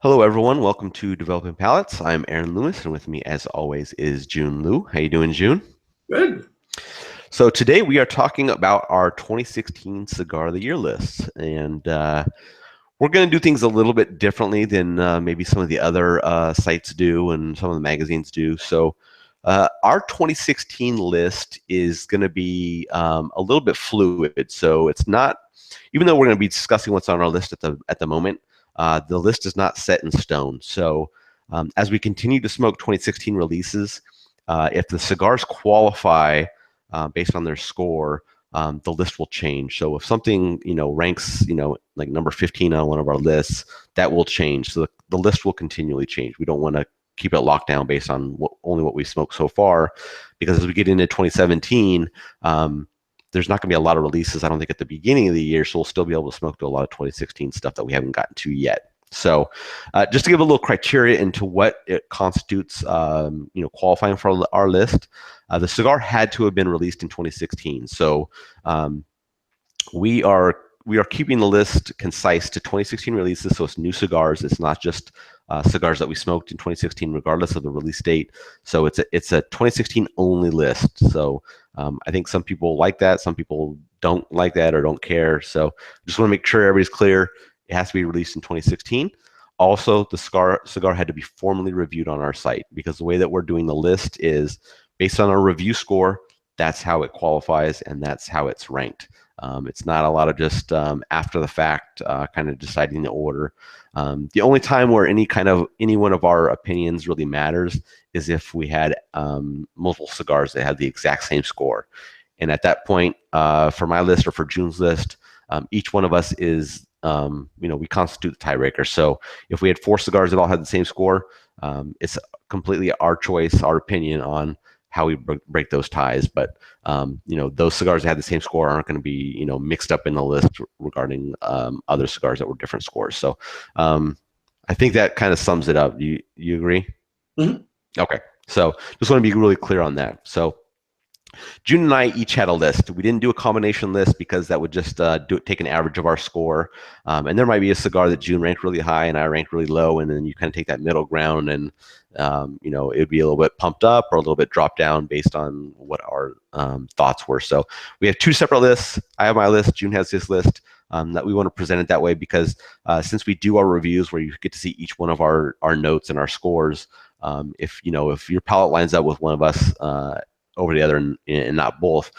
Hello, everyone. Welcome to Developing Palates. I'm Aaron Lewis, and with me, as always, is Jiunn Liu. How you doing, Jiunn? Good. So today we are talking about our 2016 Cigar of the Year list, and we're going to do things a little bit differently than maybe some of the other sites do and some of the magazines do. So our 2016 list is going to be a little bit fluid. So it's not, even though we're going to be discussing what's on our list at the moment. The list is not set in stone. So as we continue to smoke 2016 releases, if the cigars qualify based on their score, the list will change. So if something ranks like number 15 on one of our lists, that will change. So the list will continually change. We don't want to keep it locked down based on only what we smoked so far, because as we get into 2017, there's not going to be a lot of releases, I don't think, at the beginning of the year, so we'll still be able to smoke to a lot of 2016 stuff that we haven't gotten to yet. So just to give a little criteria into what it constitutes, qualifying for our list, the cigar had to have been released in 2016. So we are keeping the list concise to 2016 releases, so it's new cigars. It's not just cigars that we smoked in 2016, regardless of the release date. So it's a 2016 only list. So I think some people like that, some people don't like that or don't care. So just want to make sure everybody's clear. It has to be released in 2016. Also, the cigar had to be formally reviewed on our site, because the way that we're doing the list is based on our review score. That's how it qualifies, and that's how it's ranked. It's not a lot of just after the fact kind of deciding the order. The only time where any one of our opinions really matters is if we had multiple cigars that had the exact same score. And at that point, for my list or for Jiunn's list, each one of us is, we constitute the tiebreaker. So if we had 4 cigars that all had the same score, it's completely our choice, our opinion on how we break those ties. But those cigars that had the same score aren't going to be mixed up in the list regarding other cigars that were different scores. So I think that kind of sums it up. You agree? Mhm. Okay. So just want to be really clear on that. So Jiunn and I each had a list. We didn't do a combination list because that would just take an average of our score. And there might be a cigar that Jiunn ranked really high and I ranked really low, and then you kind of take that middle ground, and it would be a little bit pumped up or a little bit dropped down based on what our thoughts were. So we have 2 separate lists. I have my list. Jiunn has his list. That we want to present it that way because since we do our reviews where you get to see each one of our notes and our scores, if your palate lines up with one of us over the other and not both,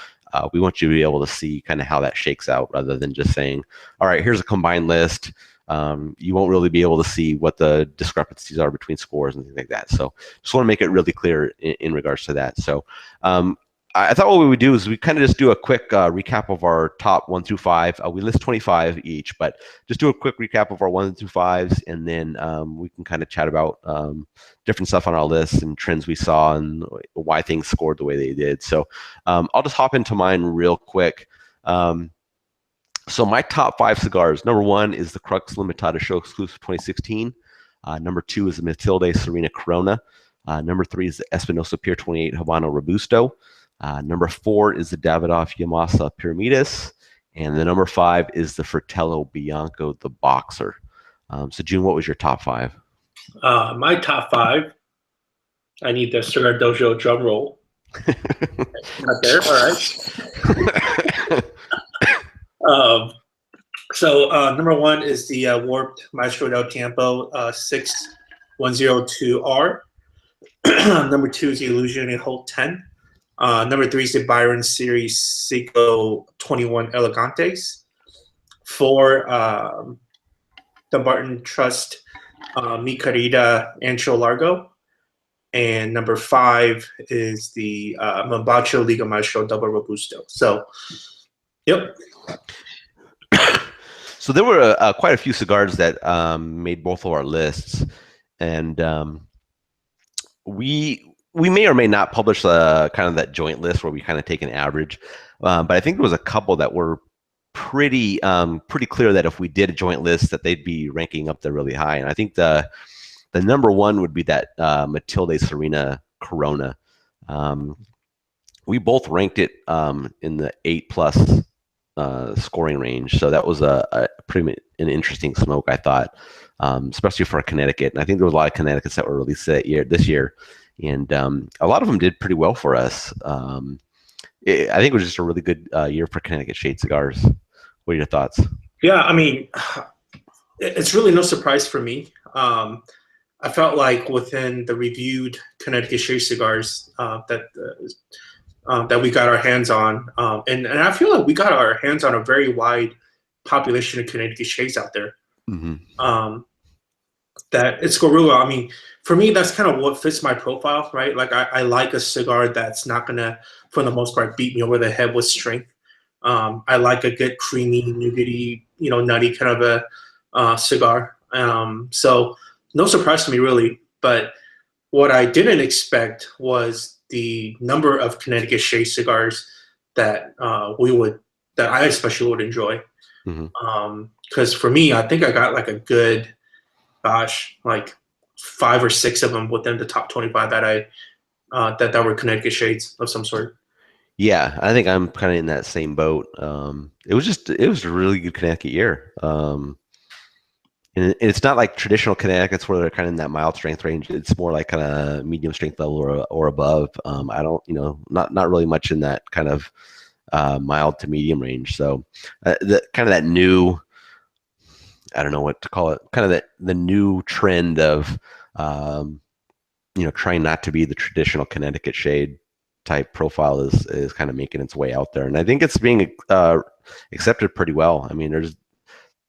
we want you to be able to see kind of how that shakes out, rather than just saying, all right, here's a combined list. You won't really be able to see what the discrepancies are between scores and things like that. So just want to make it really clear in regards to that. So I thought what we would do is we kind of just do a quick recap of our top 1 through 5. We list 25 each, but just do a quick recap of our 1 through 5s, and then we can kind of chat about different stuff on our list and trends we saw and why things scored the way they did. So I'll just hop into mine real quick. So my top 5 cigars: number 1 is the Crux Limitada Show Exclusive 2016. Number 2 is the Matilde Serena Corona. Number 3 is the Espinosa Pier 28 Habano Robusto. Number 4 is the Davidoff Yamasa Pyramidas. And the number 5 is the Fratello Bianco, the Boxer. So Jiunn, what was your top 5? My top 5. I need the Cigar Dojo drum roll. Not there. All right. So number 1 is the Warped Maestro del Tiempo 6102R. Number 2 is the Illusion Hold 10. Number 3 is the Byron Series Seiko 21 Elegantes. 4, the Barton Trust Mi Querida Ancho Largo. And number 5 is the Mombacho Liga Maestro Double Robusto. So, yep. So there were quite a few cigars that made both of our lists, and we may or may not publish kind of that joint list where we kind of take an average, but I think there was a couple that were pretty clear that if we did a joint list, that they'd be ranking up there really high. And I think the number 1 would be that Matilde Serena Corona. We both ranked it in the 8+ scoring range. So that was a pretty an interesting smoke, I thought, especially for Connecticut. And I think there was a lot of Connecticut's that were released this year, and a lot of them did pretty well for us. I think it was just a really good year for Connecticut shade cigars. What are your thoughts? Yeah, I mean, it's really no surprise for me. I felt like within the reviewed Connecticut shade cigars that we got our hands on, and I feel like we got our hands on a very wide population of Connecticut shades out there. Mm-hmm. That it's Gorilla. I mean, for me, that's kind of what fits my profile, right? Like I like a cigar that's not gonna, for the most part, beat me over the head with strength. I like a good creamy, nougaty, nutty kind of a cigar. So no surprise to me really. But what I didn't expect was the number of Connecticut shade cigars that that I especially would enjoy. Because for me, I think I got like a good, gosh, like 5 or 6 of them within the top 25 that that were Connecticut shades of some sort. Yeah, I think I'm kind of in that same boat. It was a really good Connecticut year. And it's not like traditional Connecticut's where they're kind of in that mild strength range. It's more like kind of medium strength level or above. I don't, not really much in that kind of mild to medium range. So the kind of that new, I don't know what to call it, kind of the new trend of, trying not to be the traditional Connecticut shade type profile is kind of making its way out there, and I think it's being accepted pretty well. I mean,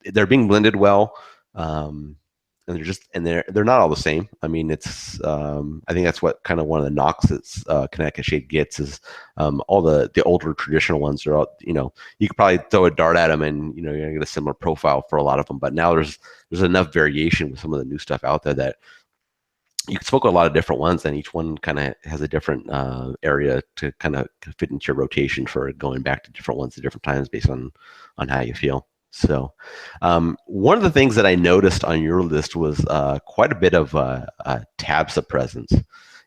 they're being blended well, and they're not all the same. I mean, it's I think that's what kind of one of the knocks that Connecticut shade gets is all the older traditional ones are all, you could probably throw a dart at them and you're gonna get a similar profile for a lot of them. But now there's enough variation with some of the new stuff out there that you can smoke a lot of different ones, and each one kind of has a different area to kind of fit into your rotation for going back to different ones at different times based on how you feel. So one of the things that I noticed on your list was quite a bit of Tabsa presence.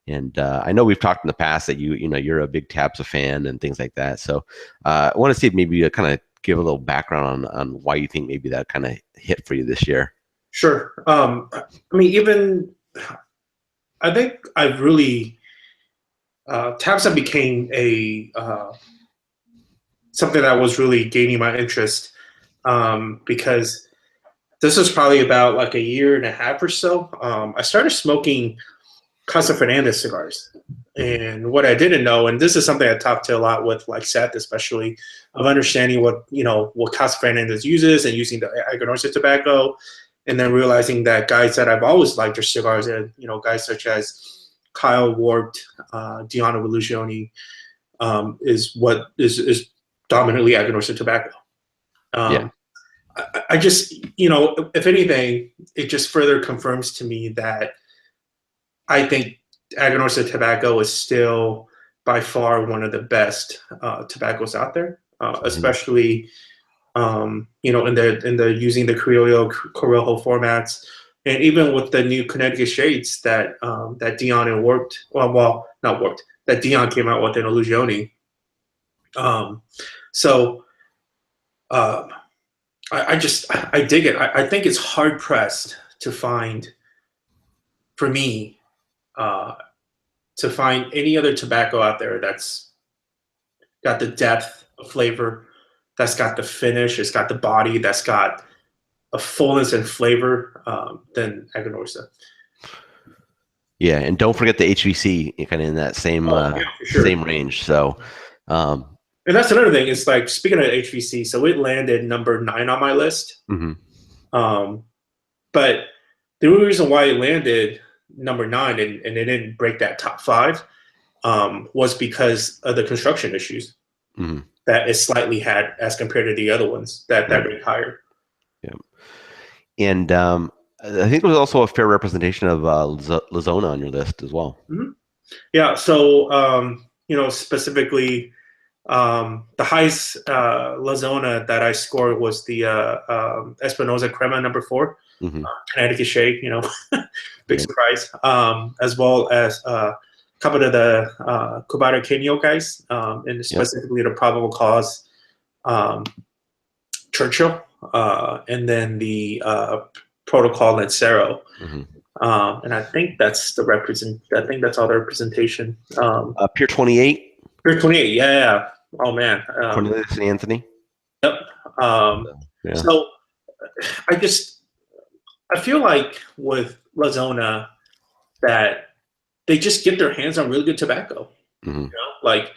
And I know we've talked in the past that you're a big Tabsa fan and things like that. So I want to see if maybe you kind of give a little background on why you think maybe that kind of hit for you this year. Sure. I mean, I think I've really Tabsa became a something that was really gaining my interest because this was probably about like a year and a half or so. I started smoking Casa Fernandez cigars, and what I didn't know, and this is something I talked to a lot with like Seth, especially of understanding what Casa Fernandez uses and using the Aganorsa tobacco. And then realizing that guys that I've always liked their cigars, and guys such as Kyle Warped, Diana Relucioni, is dominantly Aganorsa tobacco. Yeah. I just, if anything, it just further confirms to me that I think Aganorsa tobacco is still by far one of the best tobaccos out there, especially. In the using the Criollo Corojo formats, and even with the new Connecticut shades that that Dion and Warped, well, not Warped, that Dion came out with in Illusione. So I dig it. I think it's hard pressed to find, for me, to find any other tobacco out there that's got the depth of flavor, that's got the finish, it's got the body, that's got a fullness and flavor than Aganorsa. Yeah, and don't forget the HVC, kind of in that same same range. So, and that's another thing. It's like, speaking of HVC, so it landed number 9 on my list. But the only reason why it landed number 9 and it didn't break that top 5 was because of the construction issues. That it slightly had as compared to the other ones that ranked higher. Yeah, and I think there was also a fair representation of Lazona on your list as well. Yeah, so specifically, the highest Lazona that I scored was the Espinosa Crema number 4, Connecticut shade. Big surprise, as well as couple of the Cubata Kenyo guys, and specifically the Probable Cause Churchill, and then the Protocol Lancero. Mm-hmm. And I think that's the I think that's all the representation. Pier 28. Pier 28. Yeah. Oh man. Cornelius and Anthony. Yep. Yeah. So I feel like with La Zona that they just get their hands on really good tobacco. Mm-hmm. You know, like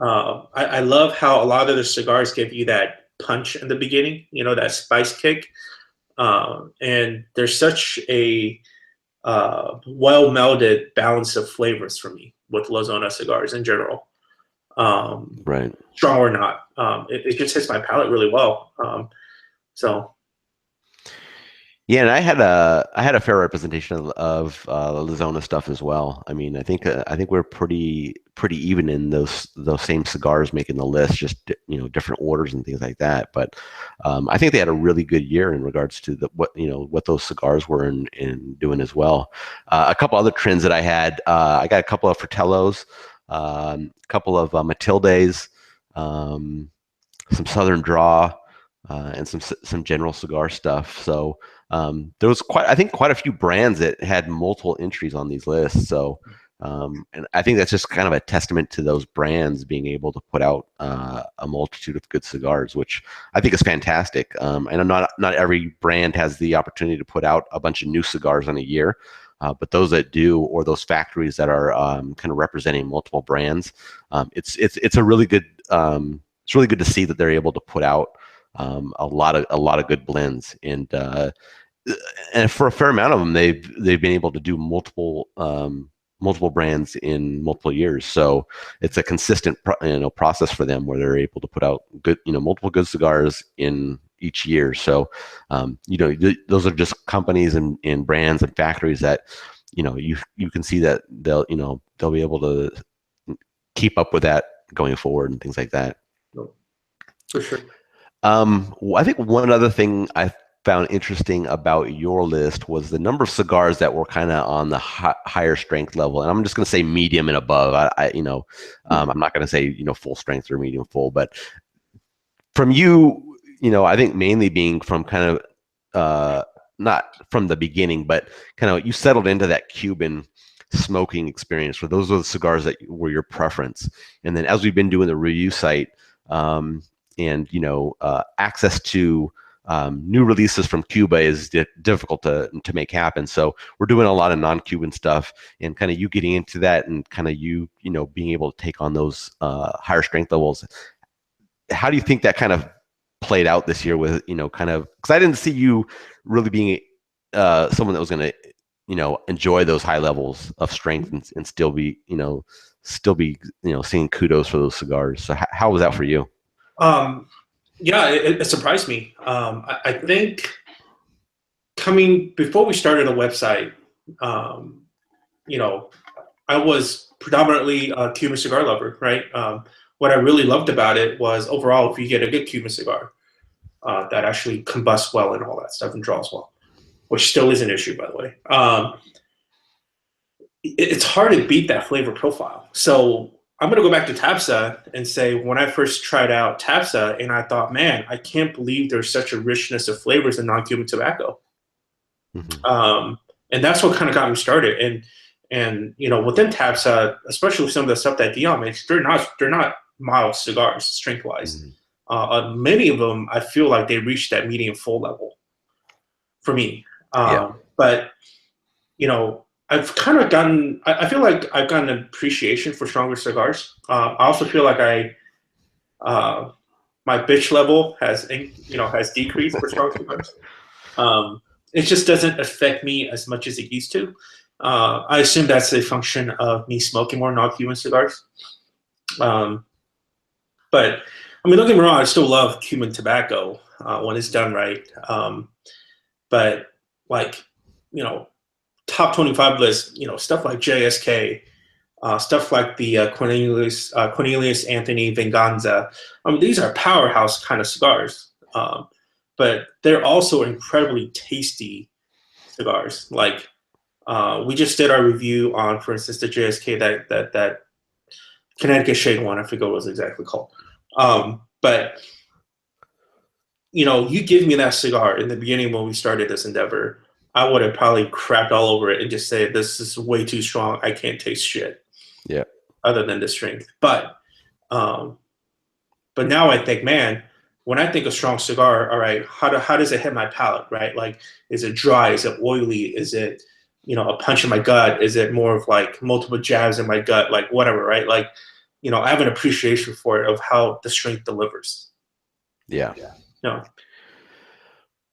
I love how a lot of the cigars give you that punch in the beginning. You know, that spice kick, and there's such a well melded balance of flavors for me with La Zona cigars in general. Right. Strong or not, it just hits my palate really well. So Yeah, and I had a fair representation of Arizona stuff as well. I mean, I think we're pretty even in those same cigars making the list, just different orders and things like that. But I think they had a really good year in regards to what those cigars were in doing as well. A couple other trends that I had, I got a couple of Fratellos, a couple of Matildes, some Southern Draw, and some general cigar stuff. So there was quite a few brands that had multiple entries on these lists. So and I think that's just kind of a testament to those brands being able to put out a multitude of good cigars, which I think is fantastic. And not every brand has the opportunity to put out a bunch of new cigars in a year. But those that do, or those factories that are kind of representing multiple brands, it's a really good. It's really good to see that they're able to put out a lot of good blends, and for a fair amount of them, they've been able to do multiple brands in multiple years. So it's a consistent process for them where they're able to put out good multiple good cigars in each year. So those are just companies and brands and factories that you can see that they'll be able to keep up with that going forward and things like that. for sure. I think one other thing I found interesting about your list was the number of cigars that were kind of on the higher strength level, and I'm just going to say medium and above. I'm not going to say full strength or medium full, but from you, I think mainly being from kind of not from the beginning, but kind of you settled into that Cuban smoking experience where those were the cigars that were your preference, and then as we've been doing the review site. And access to new releases from Cuba is difficult to make happen. So we're doing a lot of non-Cuban stuff, and kind of you getting into that, and kind of you being able to take on those higher strength levels. How do you think that kind of played out this year? With kind of, because I didn't see you really being someone that was going to enjoy those high levels of strength and still be seeing kudos for those cigars. So how was that for you? Yeah, it surprised me. I think before we started a website, I was predominantly a Cuban cigar lover, right? What I really loved about it was overall, if you get a good Cuban cigar that actually combusts well and all that stuff and draws well, which still is an issue, by the way. It's hard to beat that flavor profile. So I'm going to go back to TAPSA and say when I first tried out TAPSA, and I thought, man, I can't believe there's such a richness of flavors in non-Cuban tobacco. Mm-hmm. And that's what kind of got me started. And within TAPSA, especially with some of the stuff that Dion makes, they're not mild cigars strength-wise. Mm-hmm. Many of them, I feel like they reach that medium full level for me. But I've kind of I feel like I've gotten an appreciation for stronger cigars. I also feel like my bitch level has decreased for strong cigars. It just doesn't affect me as much as it used to. I assume that's a function of me smoking more non-Cuban cigars. But I mean, don't get me wrong, I still love Cuban tobacco when it's done right. But top 25 list, stuff like JSK, stuff like the Cornelius Anthony Venganza. I mean, these are powerhouse kind of cigars, but they're also incredibly tasty cigars. Like we just did our review on, for instance, the JSK that Connecticut Shade one. I forget what it was exactly called, but you know, you give me that cigar in the beginning when we started this endeavor, I would have probably crapped all over it and just said, this is way too strong. I can't taste shit Yeah. other than the strength. Um, but now I think, man, when I think of strong cigar, all right, how does it hit my palate, right? Like, is it dry? Is it oily? Is it, you know, a punch in my gut? Is it more of like multiple jabs in my gut? Like whatever, right? Like, you know, I have an appreciation for it of how the strength delivers. Yeah. You know,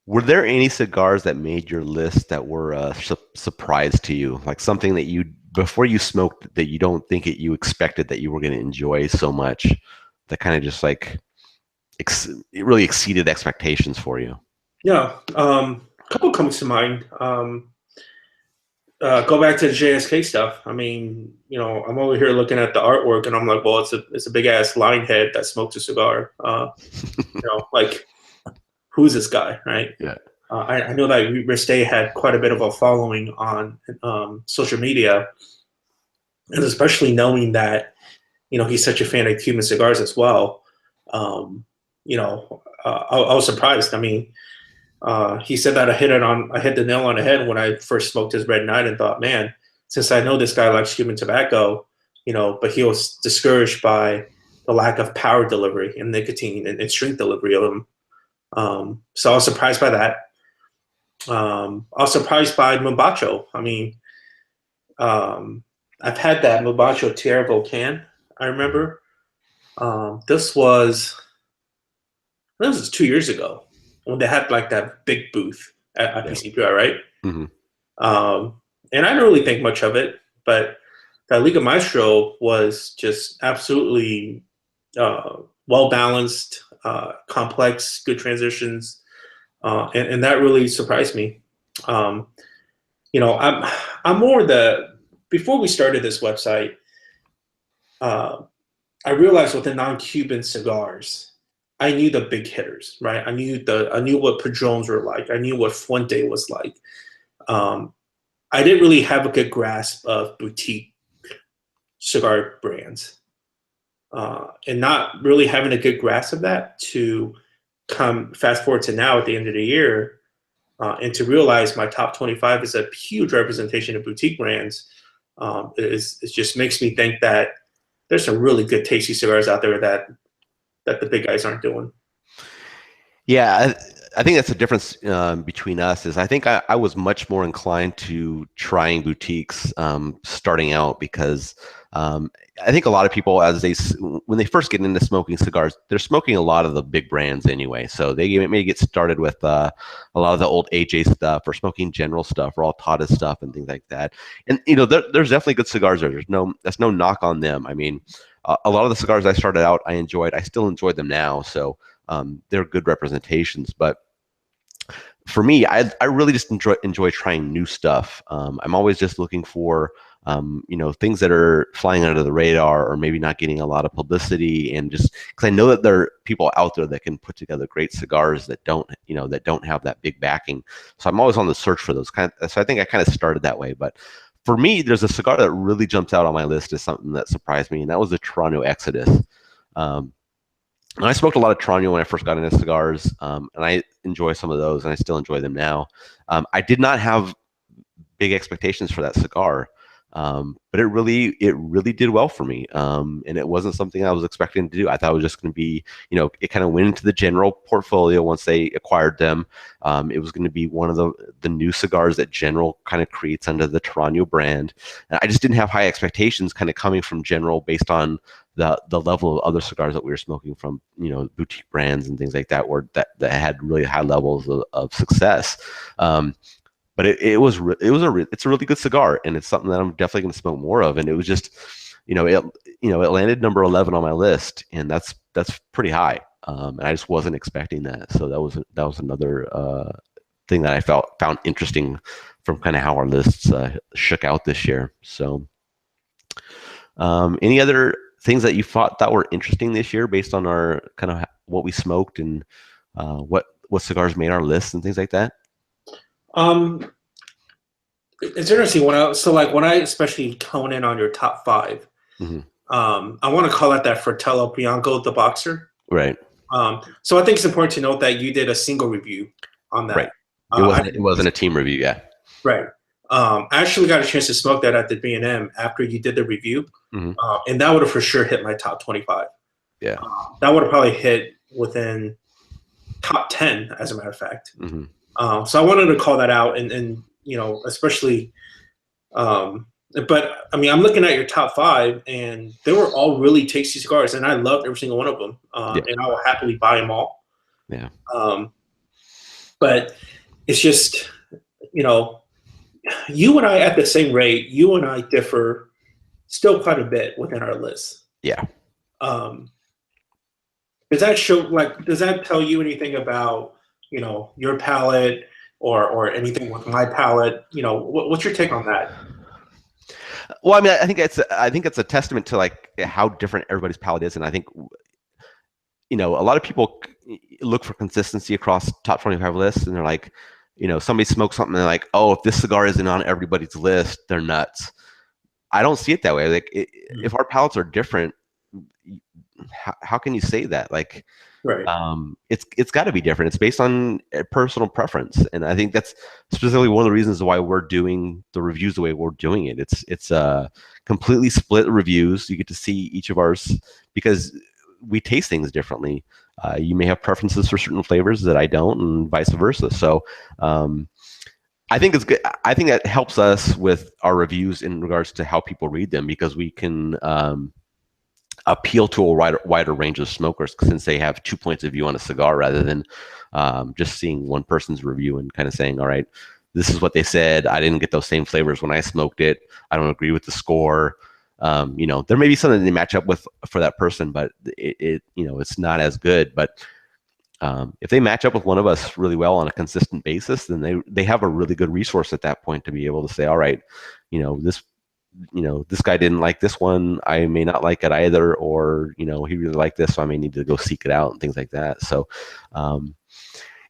Were there any cigars that made your list that were a surprise to you? Like something that you, before you smoked, that you don't think you expected that you were going to enjoy so much, that kind of just like it really exceeded expectations for you? yeah. A couple comes to mind. Go back to the JSK stuff. I mean, you know, I'm over here looking at the artwork, and I'm like, well, it's a big ass lion head that smokes a cigar. You know, like, who's this guy, right? Yeah. I know that Ristay had quite a bit of a following on social media, and especially knowing that, you know, he's such a fan of Cuban cigars as well. You know, I was surprised. I mean, he said that I hit the nail on the head when I first smoked his Red Knight and thought, man, since I know this guy likes Cuban tobacco, you know, but he was discouraged by the lack of power delivery and nicotine and strength delivery of them. So I was surprised by that. I was surprised by Mubacho. I mean, um, I've had that Mubacho Tierra Volcan. I remember this was 2 years ago when they had like that big booth at Yeah. PCPR, right? Hmm. And I didn't really think much of it, but that Liga Maestro was just absolutely well balanced, complex, good transitions, and that really surprised me. Um, you know, I'm more the before we started this website, uh, I realized with the non-Cuban cigars, I knew the big hitters, right? I knew what Padrones were like. I knew what Fuente was like. Um, I didn't really have a good grasp of boutique cigar brands, and not really having a good grasp of that to come fast forward to now at the end of the year, and to realize my top 25 is a huge representation of boutique brands. It just makes me think that there's some really good tasty cigars out there that the big guys aren't doing. Yeah, I think that's the difference between us. Is I think I was much more inclined to trying boutiques starting out because I think a lot of people, when they first get into smoking cigars, they're smoking a lot of the big brands anyway. So they may get started with a lot of the old AJ stuff or smoking General stuff or Altada stuff and things like that. And you know, there's definitely good cigars there. That's no knock on them. I mean, a lot of the cigars I started out, I enjoyed. I still enjoy them now. So. They're good representations, but for me, I really just enjoy trying new stuff. I'm always just looking for you know, things that are flying under the radar or maybe not getting a lot of publicity, and just because I know that there are people out there that can put together great cigars that don't have that big backing. So I'm always on the search for those so I think I kind of started that way, but. For me, there's a cigar that really jumps out on my list as something that surprised me, and that was the Toronto Exodus. Um, and I smoked a lot of Trano when I first got into cigars, and I enjoy some of those, and I still enjoy them now. I did not have big expectations for that cigar, but it really did well for me, and it wasn't something I was expecting to do. I thought it was just going to be, you know, it kind of went into the General portfolio once they acquired them. It was going to be one of the new cigars that General kind of creates under the Toronto brand, and I just didn't have high expectations, kind of coming from General based on the level of other cigars that we were smoking from, you know, boutique brands and things like that, that had really high levels of success. But it's a really good cigar, and it's something that I'm definitely going to smoke more of. And it was just, you know, it landed number 11 on my list, and that's pretty high. And I just wasn't expecting that. So that was another thing that I found interesting from kind of how our lists shook out this year. So, any other things that you thought that were interesting this year based on our kind of what we smoked and what cigars made our lists and things like that? It's interesting when I especially hone in on your top five. Mm-hmm. I want to call out that Fratello Bianco, the boxer. Right. So I think it's important to note that you did a single review on Right. that. It wasn't a team review. Yeah. Right. I actually got a chance to smoke that at the B&M after you did the review, Mm-hmm. and that would have for sure hit my top 25. Yeah. That would have probably hit within top 10, as a matter of fact. Mm-hmm. So I wanted to call that out, and you know, especially. But I mean, I'm looking at your top 5, and they were all really tasty cigars, and I loved every single one of them, Yeah. and I will happily buy them all. Yeah. But it's just, you know, you and I at the same rate, you and I differ still quite a bit within our list. Yeah. Does that show, like, does that tell you anything about, you know, your palate or anything with my palate? You know, what's your take on that? Well, I mean, I think it's a testament to like how different everybody's palate is, and I think, you know, a lot of people look for consistency across top 25 lists, and they're like, you know, somebody smokes something and they're like, oh, if this cigar isn't on everybody's list, they're nuts. I don't see it that way. Like, if our palates are different, how can you say that? Like, Right. It's got to be different. It's based on personal preference, and I think that's specifically one of the reasons why we're doing the reviews the way we're doing it. It's completely split reviews. You get to see each of ours because we taste things differently. You may have preferences for certain flavors that I don't, and vice versa. So I think it's good. I think that helps us with our reviews in regards to how people read them, because we can appeal to a wider range of smokers, since they have 2 points of view on a cigar rather than just seeing one person's review and kind of saying, all right, this is what they said. I didn't get those same flavors when I smoked it. I don't agree with the score. You know, there may be something they match up with for that person, but it you know, it's not as good. But if they match up with one of us really well on a consistent basis, then they have a really good resource at that point to be able to say, all right, you know, this guy didn't like this one, I may not like it either, or, you know, he really liked this, so I may need to go seek it out and things like that. So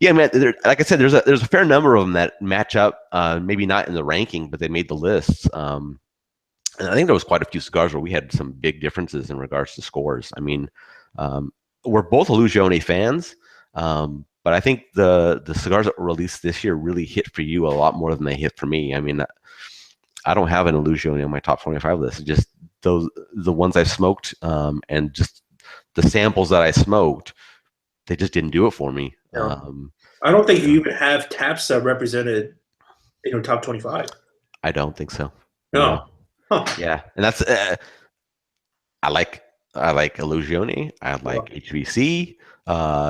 yeah, man, like I said, there's a fair number of them that match up, maybe not in the ranking, but they made the lists. And I think there was quite a few cigars where we had some big differences in regards to scores. I mean, we're both Illusione fans, but I think the cigars that were released this year really hit for you a lot more than they hit for me. I mean, I don't have an Illusione on my top 25 list. It's just the ones I've smoked, and just the samples that I smoked, they just didn't do it for me. Yeah. I don't think you even have taps represented in your top 25. I don't think so. No. Huh. Yeah, and that's I like Illusione. I like HVC.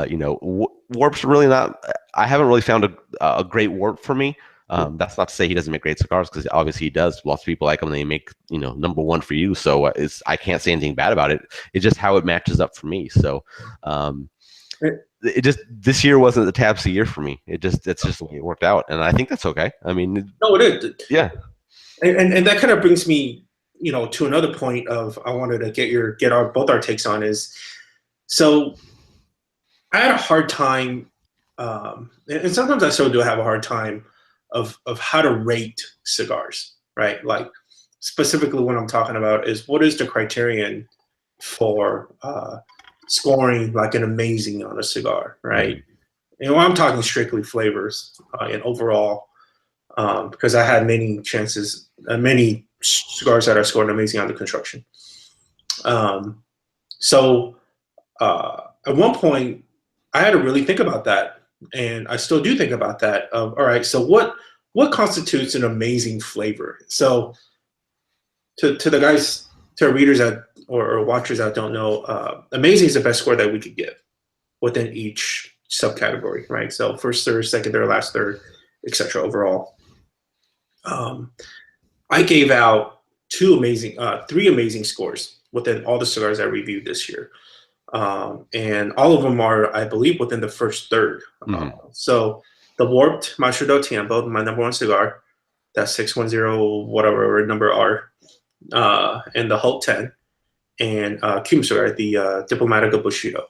You know, Warp's really not. I haven't really found a great Warp for me. That's not to say he doesn't make great cigars, because obviously he does. Lots of people like him. They make, you know, number one for you. So I can't say anything bad about it. It's just how it matches up for me. So it just, this year wasn't the Tabs year for me. That's just the way it worked out, and I think that's okay. I mean, no, it is. Yeah, and that kind of brings me, you know, to another point of I wanted to get both our takes on is, so I had a hard time, and sometimes I still do have a hard time of how to rate cigars, right? Like, specifically what I'm talking about is, what is the criterion for scoring like an amazing on a cigar, right? And I'm talking strictly flavors and overall, because I had many chances, many cigars that I scored amazing on the construction. So at one point, I had to really think about that, and I still do think about that. All right, so what constitutes an amazing flavor? So to the guys, to our readers that or watchers that don't know, amazing is the best score that we could give within each subcategory, right? So first third, second third, last third, etc. Overall, I gave out three amazing scores within all the cigars I reviewed this year. And all of them are, I believe, within the first third. So the Warped Maestro del Tiempo, my number one cigar, that's 610 whatever number R, and the Hulk 10, and Cuban cigar, the Diplomatico Bushido.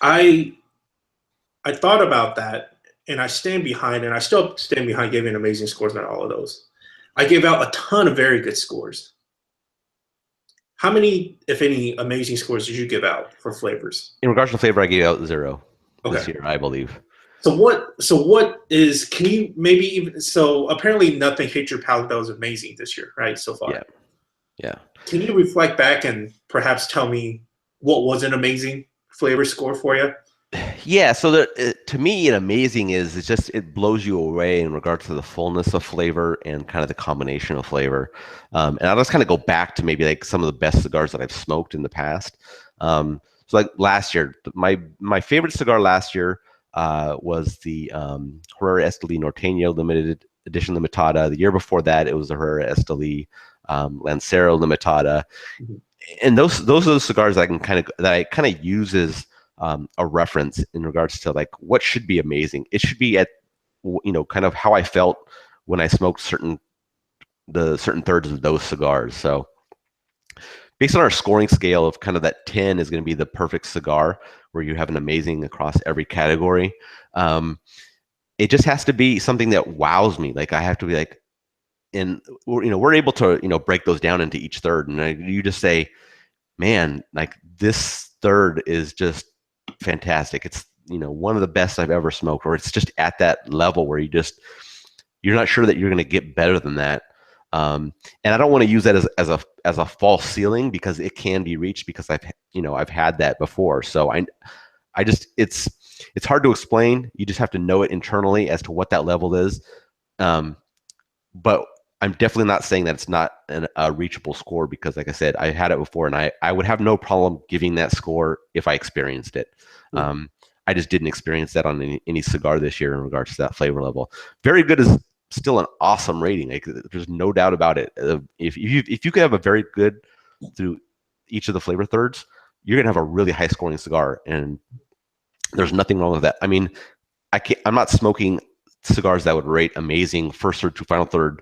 I thought about that, and I stand behind, and I still stand behind giving amazing scores on all of those. I gave out a ton of very good scores. how many, if any, amazing scores did you give out for flavors? In regards to flavor, I gave out 0 this Okay. year, I believe. So what is, can you maybe even, so apparently nothing hit your palate that was amazing this year, right? So far. Yeah. Yeah. Can you reflect back and perhaps tell me what was an amazing flavor score for you? Yeah, so to me, amazing is it's just it blows you away in regards to the fullness of flavor and kind of the combination of flavor. And I'll just kind of go back to maybe like some of the best cigars that I've smoked in the past. So like last year, my favorite cigar last year was the Herrera Esteli Norteño Limited Edition Limitada. The year before that, it was the Herrera Esteli Lancero Limitada. Mhm. And those are the cigars that I kind of use as a reference in regards to like what should be amazing. It should be at kind of how I felt when I smoked certain thirds of those cigars. So based on our scoring scale of kind of that 10 is going to be the perfect cigar where you have an amazing across every category. It just has to be something that wows me. Like I have to be like, and we're able to break those down into each third, and you just say, man, like this third is just fantastic. It's one of the best I've ever smoked, or it's just at that level where you're not sure that you're going to get better than that. And I don't want to use that as a false ceiling because it can be reached because I've had that before. So I just it's hard to explain. You just have to know it internally as to what that level is. But I'm definitely not saying that it's not a reachable score because, like I said, I had it before, and I would have no problem giving that score if I experienced it. I just didn't experience that on any cigar this year in regards to that flavor level. Very good is still an awesome rating. Like, there's no doubt about it. If you could have a very good through each of the flavor thirds, you're gonna have a really high scoring cigar, and there's nothing wrong with that. I mean, I'm not smoking cigars that would rate amazing first third to final third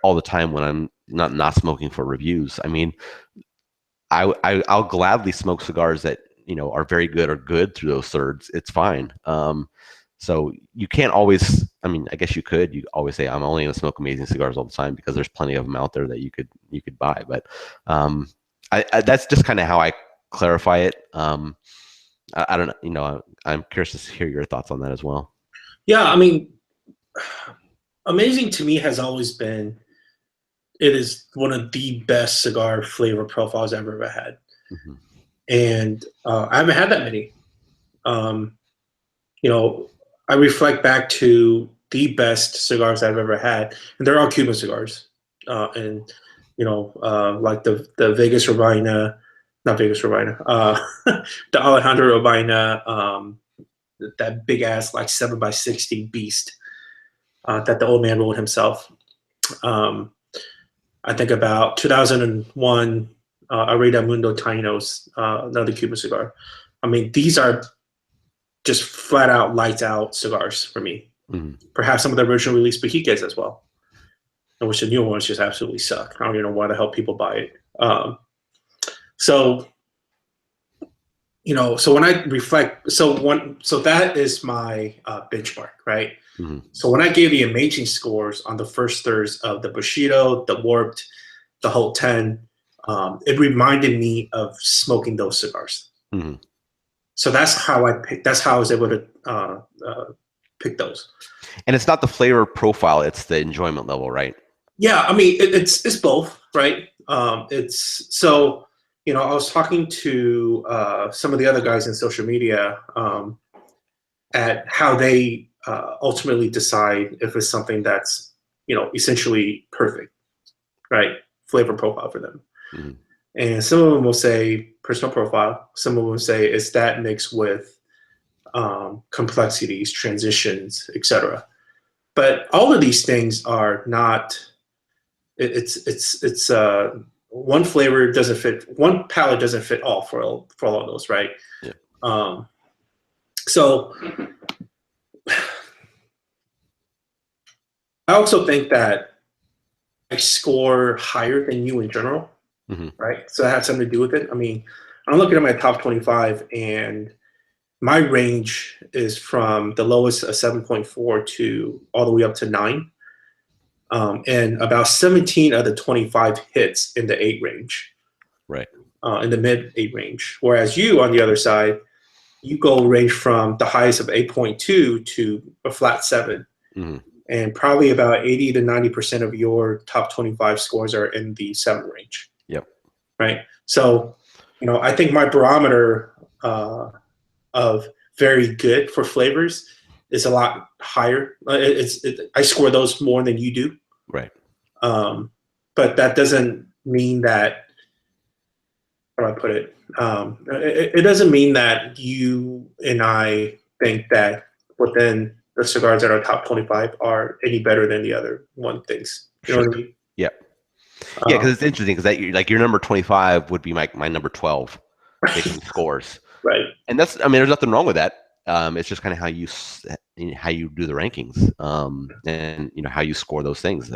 all the time when I'm not smoking for reviews. I mean, I'll gladly smoke cigars that are very good or good through those thirds. It's fine. So you can't always. I mean, I guess you could. You always say I'm only going to smoke amazing cigars all the time because there's plenty of them out there that you could buy. But that's just kind of how I clarify it. I don't know. I'm curious to hear your thoughts on that as well. Yeah, I mean, amazing to me has always been, it is one of the best cigar flavor profiles I've ever had. Mm-hmm. And I haven't had that many. I reflect back to the best cigars I've ever had, and they're all Cuban cigars. And like the Vegas Robina, not Vegas Robina, the Alejandro Robina, that big ass like 7x60 beast that the old man rolled himself. I think about 2001 Areda Mundo Tainos, another Cuban cigar. I mean, these are just flat out lights out cigars for me. Mm-hmm. Perhaps some of the original release Bajiques as well, in which the new ones just absolutely suck. I don't even know why the hell people buy it. So when I reflect, so that is my benchmark, right? Mm-hmm. So when I gave the amazing scores on the first thirds of the Bushido, the Warped, the Whole 10, it reminded me of smoking those cigars. Mm-hmm. So that's how I was able to pick those. And it's not the flavor profile; it's the enjoyment level, right? Yeah, I mean it's both, right? It's so. I was talking to some of the other guys in social media at how they ultimately decide if it's something that's, essentially perfect, right? Flavor profile for them. Mm-hmm. And some of them will say personal profile. Some of them will say it's that mixed with complexities, transitions, etc. But all of these things are not. It's one flavor doesn't fit, one palette doesn't fit all for all of those, right? Yeah. So I also think that I score higher than you in general, mm-hmm. right? So that has something to do with it. I mean, I'm looking at my top 25, and my range is from the lowest of 7.4 to all the way up to 9. And about 17 of the 25 hits in the 8 range. Right. In the mid-8 range. Whereas you, on the other side, you go range from the highest of 8.2 to a flat 7. Mm-hmm. And probably about 80 to 90% of your top 25 scores are in the 7 range. Yep. Right. So, I think my barometer of very good for flavors is a lot higher. I score those more than you do. Right. But that doesn't mean that, how do I put it? It doesn't mean that you and I think that within the cigars that are top 25 are any better than the other one thinks. You know what I mean? Yeah. Yeah, because it's interesting because that like your number 25 would be my number 12 based on scores, right. And that's there's nothing wrong with that. It's just kind of how you do the rankings, and how you score those things.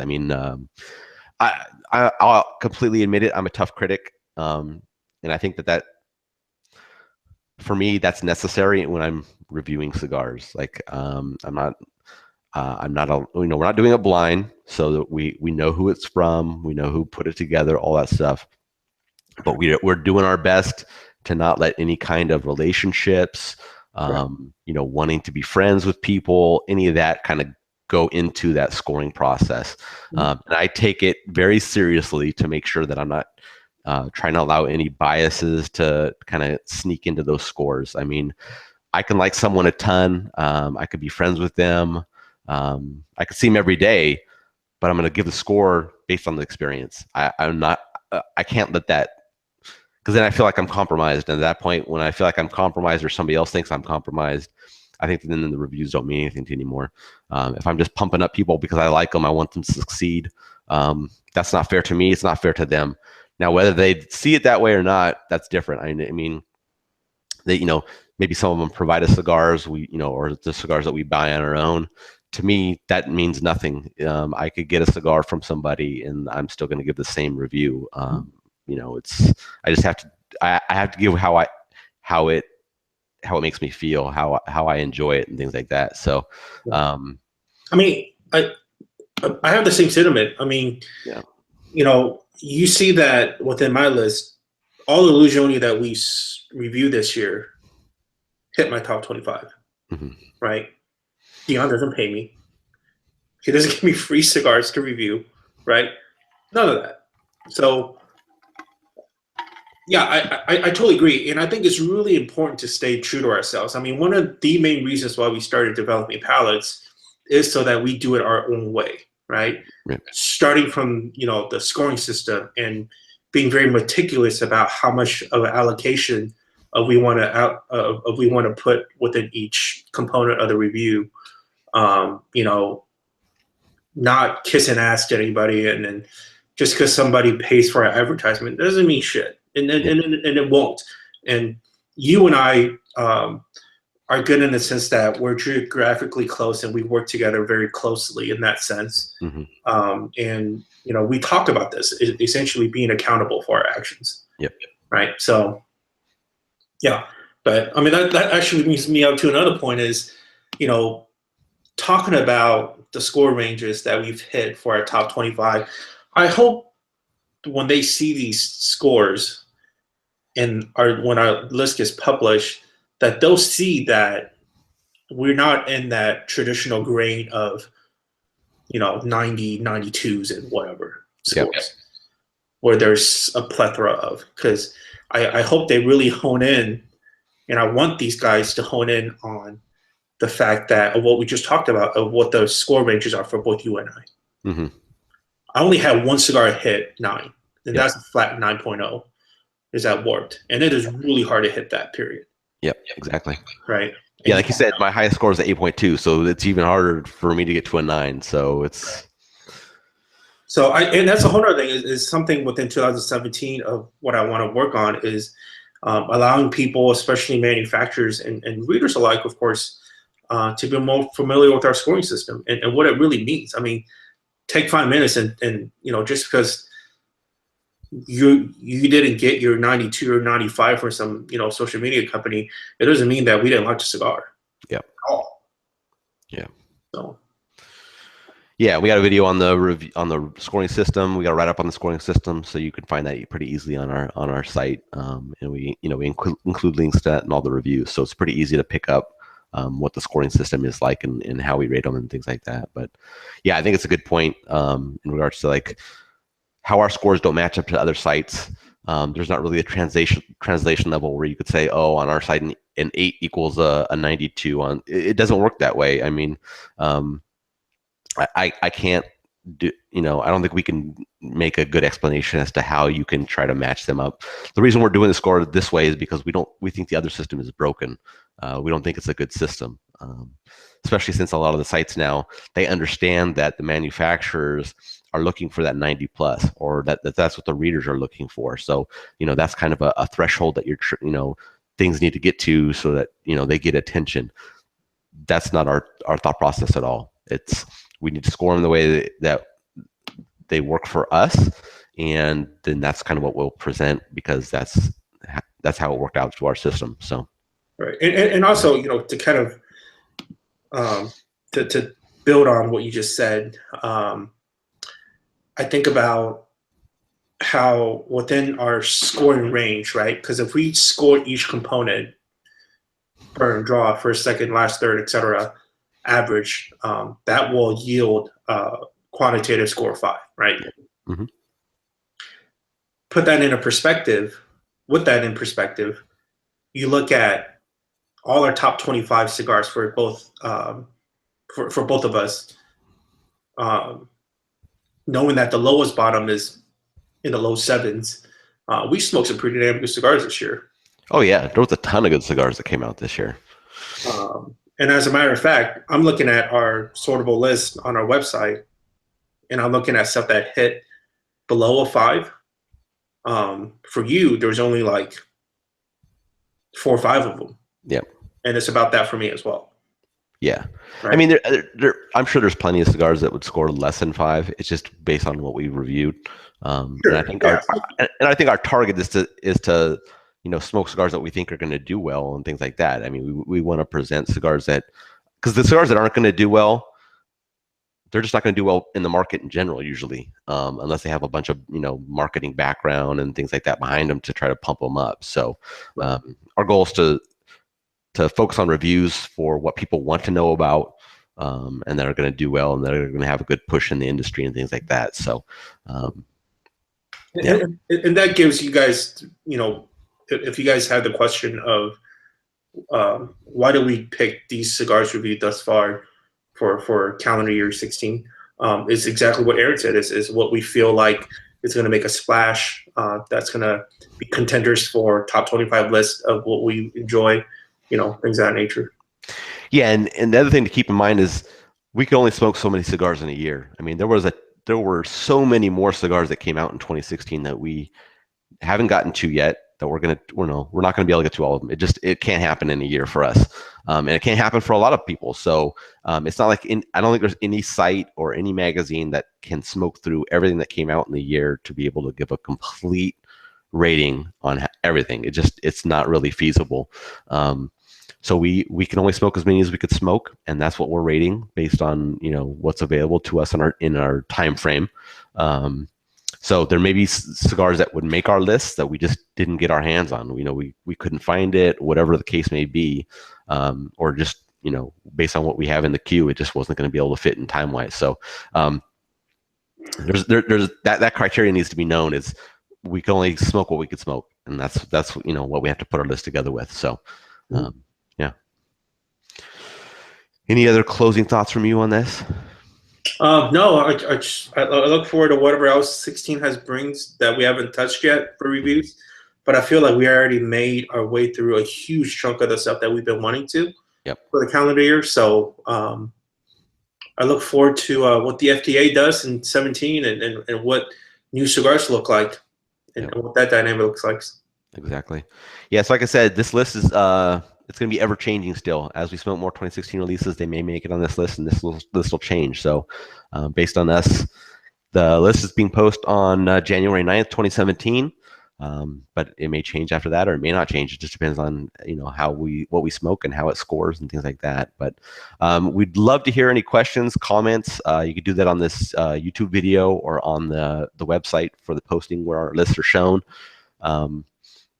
I'll completely admit it. I'm a tough critic, and I think that for me that's necessary when I'm reviewing cigars. Like I'm not. We're not doing it blind, so that we know who it's from, we know who put it together, all that stuff. But we're doing our best to not let any kind of relationships, wanting to be friends with people, any of that kind of go into that scoring process. And I take it very seriously to make sure that I'm not trying to allow any biases to kind of sneak into those scores. I mean, I can like someone a ton. I could be friends with them. I could see them every day, but I'm going to give the score based on the experience. I'm not. I can't let that, because then I feel like I'm compromised. And at that point, when I feel like I'm compromised or somebody else thinks I'm compromised, I think then the reviews don't mean anything anymore. If I'm just pumping up people because I like them, I want them to succeed. That's not fair to me. It's not fair to them. Now, whether they see it that way or not, that's different. I mean, they, maybe some of them provide us cigars, or the cigars that we buy on our own. To me, that means nothing. I could get a cigar from somebody and I'm still going to give the same review. I just have to, I have to give how it makes me feel, how I enjoy it and things like that. So, I have the same sentiment. yeah. You see that within my list, all the Illusioni that we review this year hit my top 25, right? Jiunn doesn't pay me. He doesn't give me free cigars to review, right? None of that. So, yeah, I totally agree. And I think it's really important to stay true to ourselves. One of the main reasons why we started developing Palates is so that we do it our own way, right? Starting from, the scoring system and being very meticulous about how much of an allocation we want to put within each component of the review. Not kissing ass to anybody, and then just because somebody pays for an advertisement doesn't mean shit, and it won't. And you and I are good in the sense that we're geographically close and we work together very closely in that sense. And we talked about this, essentially being accountable for our actions. Yep. Right. So, yeah. But that actually brings me up to another point is, talking about the score ranges that we've hit for our top 25. I hope when they see these scores and when our list gets published, that they'll see that we're not in that traditional grain of, 90, 92s and whatever scores, where there's a plethora of. Because I hope they really hone in, and I want these guys to hone in on the fact that of what we just talked about, of what the score ranges are for both you and I. I only had one cigar hit 9, and that's a flat 9.0. Is that Warped, and it is really hard to hit that period. Yep, exactly. Right. Yeah, like you said, my highest score is 8.2, so it's even harder for me to get to a 9. So it's. So and that's a whole other thing is something within 2017 of what I want to work on is allowing people, especially manufacturers and readers alike, of course, to be more familiar with our scoring system and what it really means. Take 5 minutes and just because you didn't get your 92 or 95 from some social media company, it doesn't mean that we didn't like the cigar. Yep. At all. Yeah. So. Yeah, we got a video on the on the scoring system. We got a write up on the scoring system, so you can find that pretty easily on our site. And we include links to that and all the reviews, so it's pretty easy to pick up what the scoring system is like and how we rate them and things like that. But yeah, I think it's a good point in regards to like how our scores don't match up to other sites. There's not really a translation level where you could say, oh, on our site an 8 equals a 92. It doesn't work that way. I mean. I can't do, I don't think we can make a good explanation as to how you can try to match them up. The reason we're doing the score this way is because we think the other system is broken. We don't think it's a good system, especially since a lot of the sites now, they understand that the manufacturers are looking for that 90 plus, or that's what the readers are looking for. So, that's kind of a threshold that things need to get to so that, they get attention. That's not our thought process at all. We need to score them the way that they work for us, and then that's kind of what we'll present, because that's how it worked out to our system. So, right, and also to kind of to build on what you just said, I think about how within our scoring range, right? Because if we score each component, burn, draw, first, second, last, third, etc., average, that will yield quantitative score 5, right? Mm-hmm. Put that in a perspective. With that in perspective, you look at all our top 25 cigars for both for both of us, knowing that the lowest bottom is in the low 7s. We smoked some pretty damn good cigars this year. Oh yeah, there was a ton of good cigars that came out this year. And as a matter of fact, I'm looking at our sortable list on our website, and I'm looking at stuff that hit below a 5. For you, there's only like 4 or 5 of them. Yep. And it's about that for me as well. Yeah. Right. I mean, I'm sure there's plenty of cigars that would score less than 5. It's just based on what we reviewed. Sure. And I think our target is to smoke cigars that we think are going to do well and things like that. I mean, we want to present cigars because the cigars that aren't going to do well, they're just not going to do well in the market in general, usually, unless they have a bunch of, marketing background and things like that behind them to try to pump them up. So our goal is to focus on reviews for what people want to know about, and that are going to do well, and that are going to have a good push in the industry and things like that. So, yeah. And that gives you guys, if you guys have the question of why do we pick these cigars reviewed thus far for calendar year 16, is exactly what Aaron said, is what we feel like is going to make a splash, that's going to be contenders for top 25 lists of what we enjoy, things of that nature. Yeah, and the other thing to keep in mind is we can only smoke so many cigars in a year. I mean, there were so many more cigars that came out in 2016 that we haven't gotten to yet, that we're not going to be able to get to all of them. It can't happen in a year for us, and it can't happen for a lot of people. So it's not like I don't think there's any site or any magazine that can smoke through everything that came out in the year to be able to give a complete rating on everything. It's not really feasible. So we can only smoke as many as we could smoke, and that's what we're rating based on what's available to us in our time frame. So there may be cigars that would make our list that we just didn't get our hands on. We couldn't find it, whatever the case may be, or just based on what we have in the queue, it just wasn't going to be able to fit in time wise. So there's that criteria needs to be known, is we can only smoke what we could smoke, and that's what we have to put our list together with. So yeah. Any other closing thoughts from you on this? No, I look forward to whatever else 16 brings that we haven't touched yet for reviews. But I feel like we already made our way through a huge chunk of the stuff that we've been wanting to for the calendar year. So I look forward to what the FDA does in 17 and what new cigars look like and what that dynamic looks like. Exactly. Yeah, so like I said, this list is it's going to be ever changing still. As we smoke more 2016 releases, they may make it on this list, and this will change. So based on us, the list is being posted on January 9th, 2017. But it may change after that, or it may not change. It just depends on what we smoke and how it scores and things like that. But we'd love to hear any questions, comments. You could do that on this YouTube video or on the website for the posting where our lists are shown.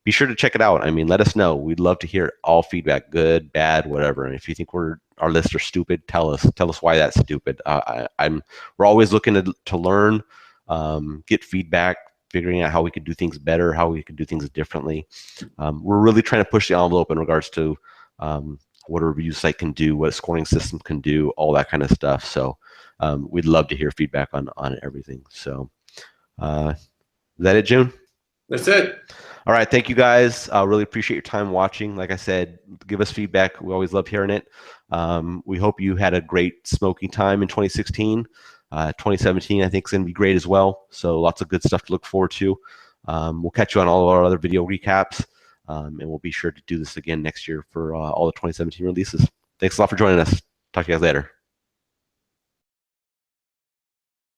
Be sure to check it out. I mean, let us know. We'd love to hear all feedback, good, bad, whatever. And if you think our lists are stupid, tell us why that's stupid. We're always looking to learn, get feedback, figuring out how we could do things better, how we could do things differently. We're really trying to push the envelope in regards to what a review site can do, what a scoring system can do, all that kind of stuff. So we'd love to hear feedback on everything. So is that it, Jiunn? That's it. All right. Thank you, guys. I really appreciate your time watching. Like I said, give us feedback. We always love hearing it. We hope you had a great smoking time in 2016. 2017, I think, is going to be great as well. So lots of good stuff to look forward to. We'll catch you on all of our other video recaps. And we'll be sure to do this again next year for all the 2017 releases. Thanks a lot for joining us. Talk to you guys later.